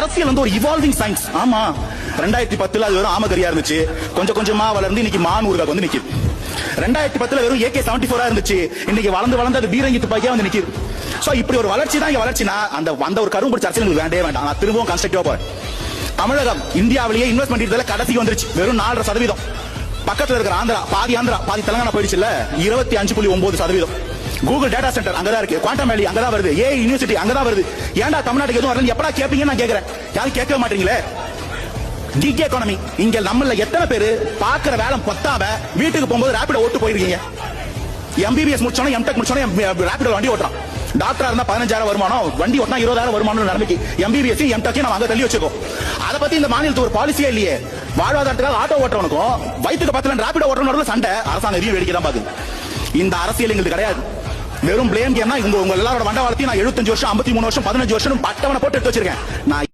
அரசியல் வந்து ஒரு இவால்விங் சயின்ஸ். ஆமா, 2010 அது வெறும் ஆமகரியா இருந்துச்சு, கொஞ்சம் கொஞ்சமா வளர்ந்து இன்னைக்கு மான் ஊர்காக்கு வந்து நிக்குது. 2010 வெறும் AK-74 இருந்துச்சு, இன்னைக்கு வளர்ந்து அது பீரங்கி துப்பாக்கியா வந்து நிக்குது. சோ இப்படி ஒரு வளர்ச்சி தான் இங்க வளர்ச்சினா அந்த ஒரு கரும்பு பிடிச்ச அரசியல் உங்களுக்கு வேண்டவே வேண்டாம். நான் திரும்பவும் கன்ஸ்ட்ரக்டிவா போறேன். தமிழகம் இந்தியாவிலேயே இன்வெஸ்ட்மெண்ட் கடைசிக்கு வந்துருச்சு, வெறும் 4%. பக்கத்துல இருக்கிற ஆந்திரா பாதி தெலுங்கானா போயிடுச்சு இல்ல, 25.9%. கூகுள் டேட்டா சென்டர் அங்கதான் இருக்கு, குவாண்டம் வேலி அங்கதான் வருது, ஏஐ யூனிவர்சிட்டி அங்கதான் வருது. ஏன்டா தமிழ்நாட்டுக்கு எதுவும் வரல எப்படா கேப்பீங்கன்னு நான் கேக்குறேன். யாரும் கேட்கவே மாட்டீங்களே. கிக் எக்கானமி, இங்க நம்மள எத்தனை பேரு பாக்குற வேலை பத்தாம வீட்டுக்கு போகும்போது ரேபிடோ ஓட்டு போயிருக்கீங்க? எம்பிபிஎஸ் முடிச்சோம், எம்டெக் முடிச்சோம், ரேபிடோ வண்டி ஓட்டுறான். டாக்டரா இருந்தா 15,000 வருமானம், வண்டி ஓட்டினா 20,000 வருமானம் நிலைமைக்கு எம்பிபிஎஸ் எம்டெக் நம்ம அங்க தள்ளி வச்சுக்கோம். அதை பத்தி இந்த மாநிலத்துக்கு ஒரு பாலிசியே இல்லையே. வாழ்வாதாரத்துக்காக ஆட்டோ ஓட்டுறவனுக்கும் வயிற்றுக்கு 10 ரேபிடோ ஓட்டுறவனோட சண்டை அரசாங்கம் எதையும் வேடிக்கை தான் பாக்குது. இந்த அரசியல் எங்களுக்கு கிடையாது. வெறும் பிளேம் கேம்னா உங்க எல்லாரோட வண்டவாளத்தையும் நான் 75 வருஷம், 53 வருஷம், 15 வருஷம் பட்டவனை போட்டு எடுத்து வச்சிருக்கேன். நான்